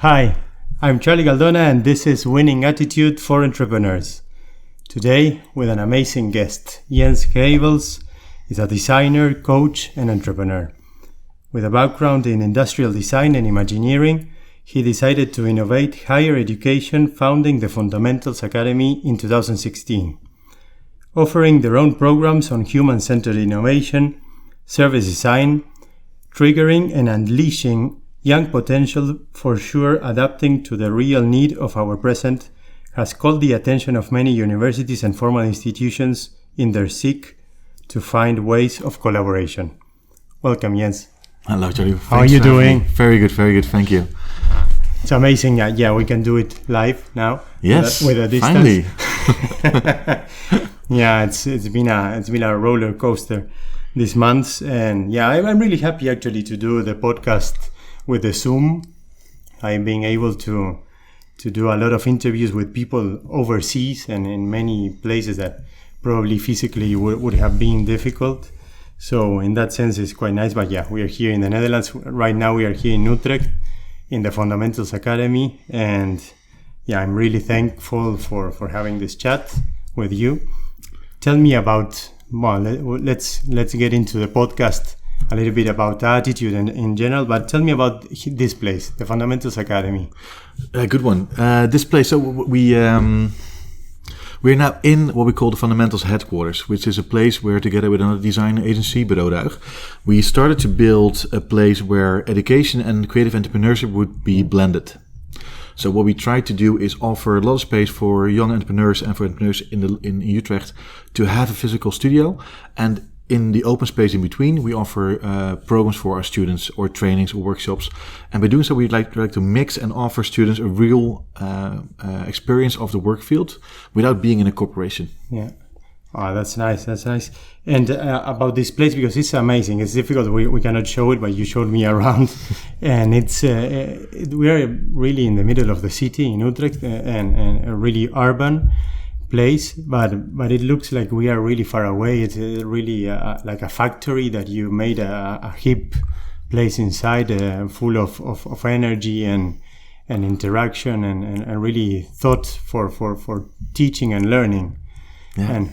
Hi, I'm Charlie Galdona and this is Winning Attitude for Entrepreneurs. Today with an amazing guest, Gijbels is a designer, coach and entrepreneur. With a background in Industrial Design and Imagineering, he decided to innovate higher education, founding the Fundamentals Academy in 2016. Offering their own programs on human-centered innovation, service design, triggering and unleashing young potential, for sure adapting to the real need of our present, has called the attention of many universities and formal institutions in their seek to find ways of collaboration. Welcome, Jens. Hello, Charlie. How are you doing? Very good, thank you. It's amazing. Yeah, we can do it live now. Yes, with a distance. Finally. Yeah, it's been a roller coaster these months, and yeah, I'm really happy actually to do the podcast with the Zoom. I'm being able to do a lot of interviews with people overseas and in many places that probably physically would have been difficult. So in that sense, it's quite nice. But yeah, we are here in the Netherlands. Right now we are here in Utrecht in the Fundamentals Academy. And yeah, I'm really thankful for having this chat with you. Tell me about, let's get into the podcast a little bit about attitude and in general, but tell me about this place, the Fundamentals Academy. Good one. This place, so we're now in what we call the Fundamentals headquarters, which is a place where, together with another design agency, Bureau Ruig, we started to build a place where education and creative entrepreneurship would be blended. So what we try to do is offer a lot of space for young entrepreneurs and for entrepreneurs in Utrecht to have a physical studio, and in the open space in between, we offer programs for our students or trainings or workshops. And by doing so, we'd like to mix and offer students a real experience of the work field without being in a corporation. Yeah. Oh, that's nice. And about this place, because it's amazing. It's difficult. We cannot show it, but you showed me around. And it's we are really in the middle of the city in Utrecht and a really urban place, but it looks like we are really far away. It's really like a factory that you made a hip place inside, full of energy and interaction and really thought for teaching and learning. Yeah. And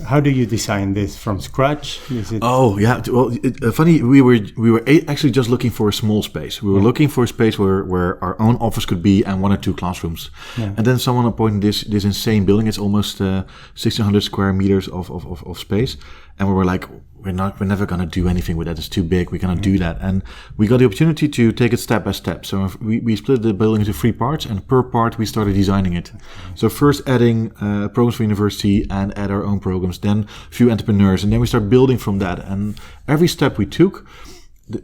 how do you design this from scratch? Oh yeah, well, funny. We were actually just looking for a small space. We were looking for a space where our own office could be and 1 or 2 classrooms. Yeah. And then someone appointed this insane building. It's almost 1,600 square meters of space, and we were like, we're never gonna do anything with that. It's too big. We cannot do that. And we got the opportunity to take it step by step. So we split the building into 3 parts, and per part we started designing it. So first adding programs for university and add our own programs, then a few entrepreneurs, and then we start building from that. And every step we took,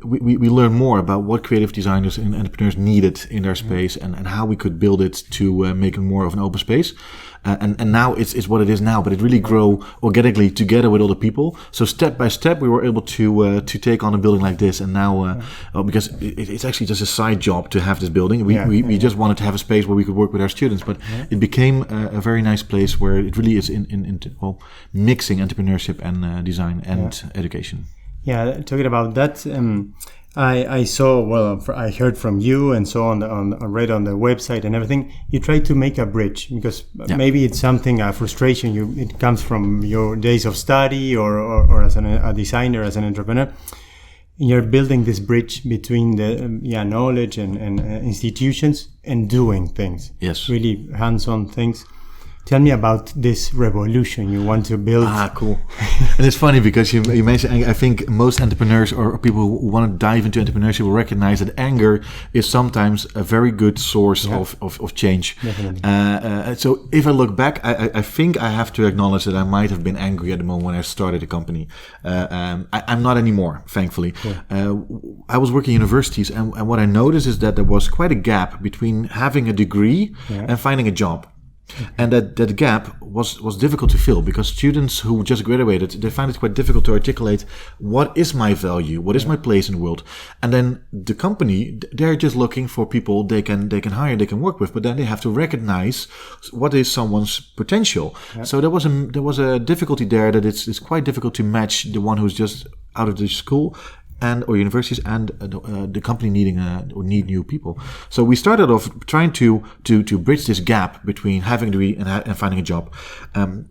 we learn more about what creative designers and entrepreneurs needed in their space and how we could build it to make it more of an open space. And now it's what it is now, but it really grew organically together with other people. So step by step, we were able to take on a building like this. And now, because it's actually just a side job to have this building, we just wanted to have a space where we could work with our students. But it became a very nice place where it really is in mixing entrepreneurship and design and education. Yeah, talking about that, I saw, I heard from you and so on, read on the website and everything. You try to make a bridge because maybe it's something, a frustration. It comes from your days of study or as a designer, as an entrepreneur. You're building this bridge between the knowledge and institutions and doing things. Yes, really hands-on things. Tell me about this revolution you want to build. Cool. And it's funny because you mentioned, I think most entrepreneurs or people who want to dive into entrepreneurship will recognize that anger is sometimes a very good source of change. Definitely. So if I look back, I think I have to acknowledge that I might have been angry at the moment when I started the company. I'm not anymore, thankfully. Yeah. I was working in universities and what I noticed is that there was quite a gap between having a degree and finding a job. And that gap was difficult to fill because students who just graduated, they find it quite difficult to articulate what is my value, what is my place in the world. And then the company, they're just looking for people they can hire, they can work with, but then they have to recognize what is someone's potential. So there was a difficulty there that it's quite difficult to match the one who's just out of the school or universities and the company needing or need new people. So we started off trying to bridge this gap between having a degree and finding a job.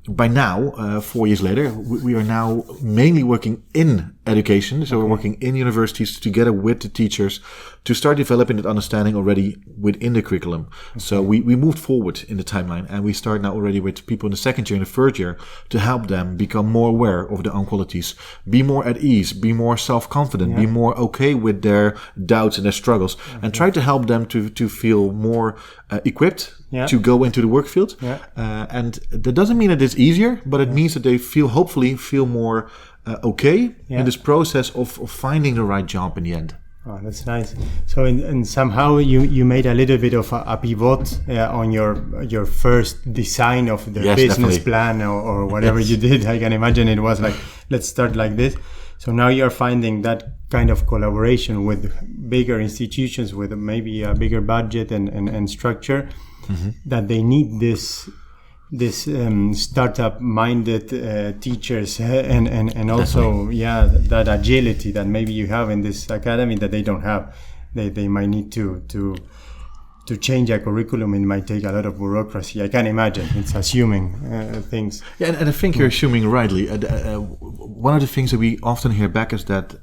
By now, 4 years later, we are now mainly working in education. So we're working in universities together with the teachers to start developing that understanding already within the curriculum. So we moved forward in the timeline, and we start now already with people in the second year and the third year to help them become more aware of their own qualities, be more at ease, be more self-confident, be more okay with their doubts and their struggles, and try to help them to feel more equipped to go into the work field. And that doesn't mean that it's easier, but it means that they hopefully feel more okay in this process of finding the right job in the end. Oh, that's nice. So, and somehow you made a little bit of a pivot on your first design of the business plan or whatever you did. I can imagine it was like, let's start like this. So now you're finding that kind of collaboration with bigger institutions with maybe a bigger budget and structure, that they need this startup-minded teachers and also that agility that maybe you have in this academy that they don't have. They might need to change a curriculum. It might take a lot of bureaucracy. I can imagine. It's assuming things. Yeah, and I think you're assuming rightly. One of the things that we often hear back is that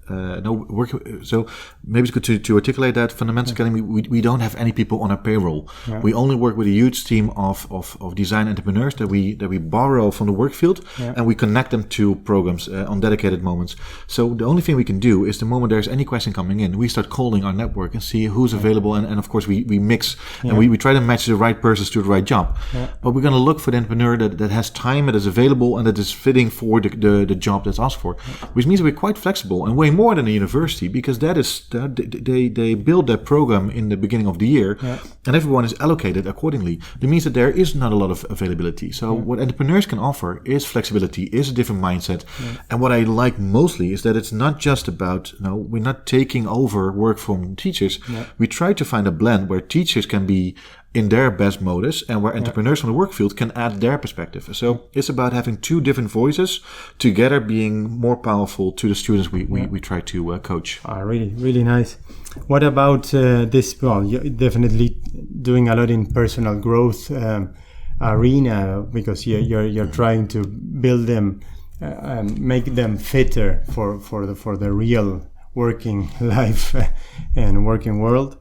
so maybe it's good to articulate that Fundamentals Academy, we don't have any people on our payroll. We only work with a huge team of design entrepreneurs that we borrow from the work field, and we connect them to programs on dedicated moments. So the only thing we can do is the moment there's any question coming in, we start calling our network and see who's available, and of course we mix and we try to match the right persons to the right job. But we're going to look for the entrepreneur that has time, that is available, and that is fitting for the job that's asked for, which means we're quite flexible and way more than a university, because that is they build their program in the beginning of the year, and everyone is allocated accordingly. That means that there is not a lot of availability. So what entrepreneurs can offer is flexibility, is a different mindset. And what I like mostly is that it's not just about, we're not taking over work from teachers. We try to find a blend where teachers can be in their best modus and where entrepreneurs from the work field can add their perspective. So it's about having two different voices together being more powerful to the students we try to coach. Really, really nice. What about this? Well, you're definitely doing a lot in personal growth arena, because you're trying to build them, make them fitter for the real working life and working world.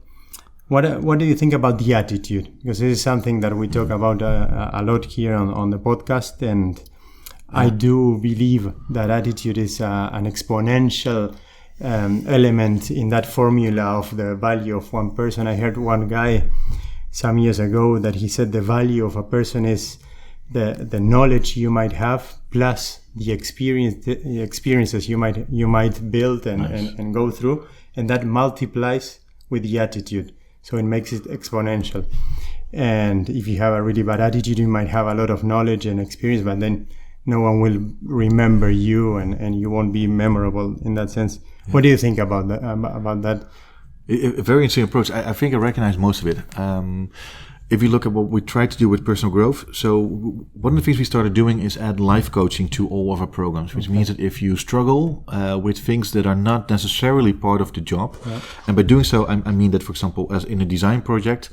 What do you think about the attitude? Because this is something that we talk about a lot here on the podcast, and I do believe that attitude is an exponential element in that formula of the value of one person. I heard one guy some years ago that he said the value of a person is the knowledge you might have plus the experiences you might build and go through, and that multiplies with the attitude. So it makes it exponential. And if you have a really bad attitude, you might have a lot of knowledge and experience, but then no one will remember you, and you won't be memorable in that sense. Yeah. What do you think about that? A very interesting approach. I think I recognize most of it. If you look at what we try to do with personal growth, so one of the things we started doing is add life coaching to all of our programs, which means that if you struggle with things that are not necessarily part of the job, and by doing so, I mean that, for example, as in a design project,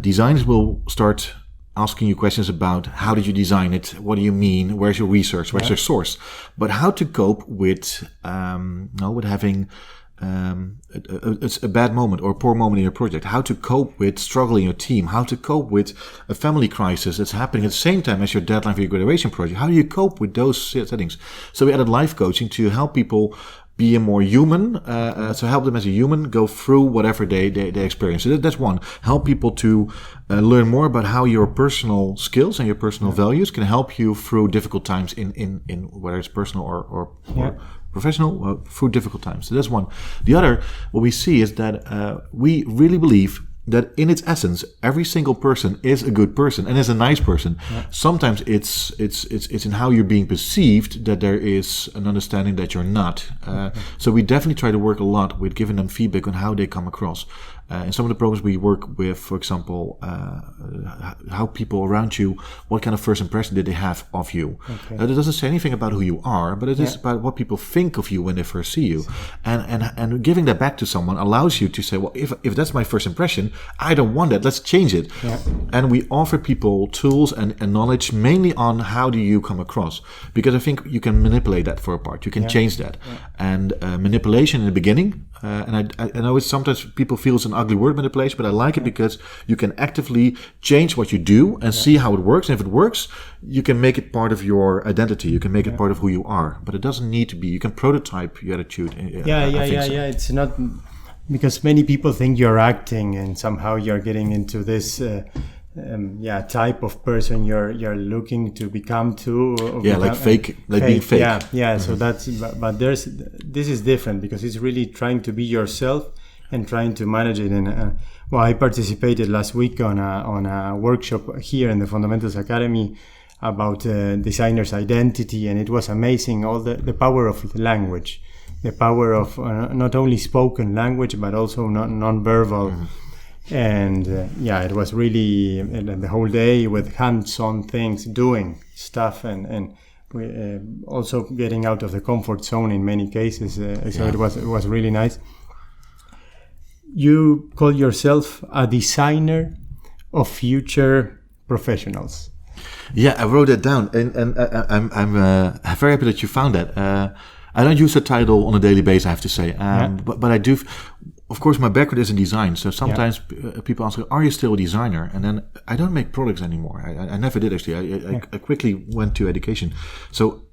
designers will start asking you questions about how did you design it, what do you mean, where's your research, where's your source, but how to cope with having it's a bad moment or a poor moment in your project, how to cope with struggling in your team, how to cope with a family crisis that's happening at the same time as your deadline for your graduation project. How do you cope with those settings? So we added life coaching to help people be a more human, so help them as a human go through whatever they experience. So that's one. Help people to learn more about how your personal skills and your personal values can help you through difficult times in whether it's personal or professional, through difficult times. So that's one. The other, what we see is that we really believe that in its essence, every single person is a good person and is a nice person. Sometimes it's in how you're being perceived that there is an understanding that you're not. So we definitely try to work a lot with giving them feedback on how they come across. In some of the programs we work with, for example, how people around you, what kind of first impression did they have of you? Okay. It doesn't say anything about who you are, but it is about what people think of you when they first see you. And giving that back to someone allows you to say, well, if that's my first impression, I don't want that. Let's change it. Yeah. And we offer people tools and knowledge mainly on how do you come across. Because I think you can manipulate that for a part. You can change that. Yeah. And manipulation in the beginning, and I know it's sometimes people feel it's an ugly word, manipulation, but I like it because you can actively change what you do and see how it works. And if it works, you can make it part of your identity. You can make it part of who you are. But it doesn't need to be. You can prototype your attitude. It's not because many people think you're acting and somehow you're getting into this type of person you're looking to become to. Being fake. Mm-hmm. So but this is different because it's really trying to be yourself and trying to manage it. And I participated last week on a workshop here in the Fundamentals Academy about designer's identity, and it was amazing. All the power of the language, the power of not only spoken language but also non-verbal. Mm-hmm. And it was really the whole day with hands-on things, doing stuff, and we, also getting out of the comfort zone in many cases. So it was really nice. You call yourself a designer of future professionals. Yeah, I wrote that down, and I'm very happy that you found that. I don't use the title on a daily basis, I have to say, but I do. Of course, my background is in design, so sometimes people ask, are you still a designer? And then I don't make products anymore. I never did, actually. I quickly went to education. So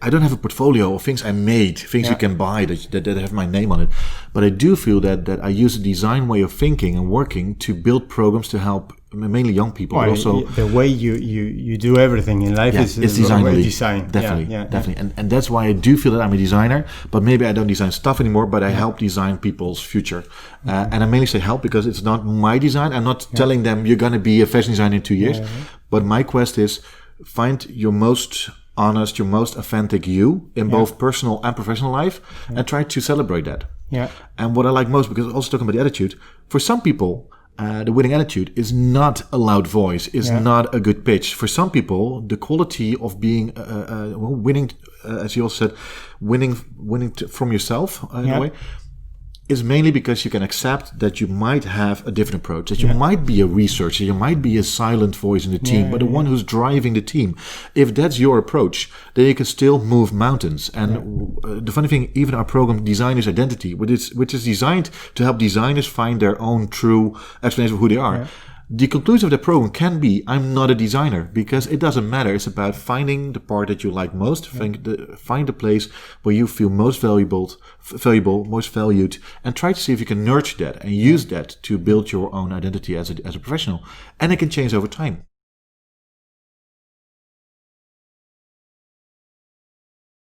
I don't have a portfolio of things I made, things you can buy that have my name on it. But I do feel that I use a design way of thinking and working to build programs to help mainly young people. But also the way you do everything in life is design. Definitely. And that's why I do feel that I'm a designer, but maybe I don't design stuff anymore, but I help design people's future. And I mainly say help because it's not my design. I'm not telling them you're going to be a fashion designer in 2 years. But my quest is find your most honest, your most authentic you in both personal and professional life and try to celebrate that. Yeah. And what I like most, because also talking about the attitude, for some people, the winning attitude is not a loud voice, is not a good pitch. For some people, the quality of being winning, as you also said, winning from yourself in a way, is mainly because you can accept that you might have a different approach, that you might be a researcher, you might be a silent voice in the team, but the one who's driving the team. If that's your approach, then you can still move mountains. And the funny thing, even our program, Designer's Identity, which is designed to help designers find their own true explanation of who they are. The conclusion of the program can be, I'm not a designer, because it doesn't matter. It's about finding the part that you like most, find the place where you feel most valuable, most valued, and try to see if you can nurture that and use that to build your own identity as a professional. And it can change over time.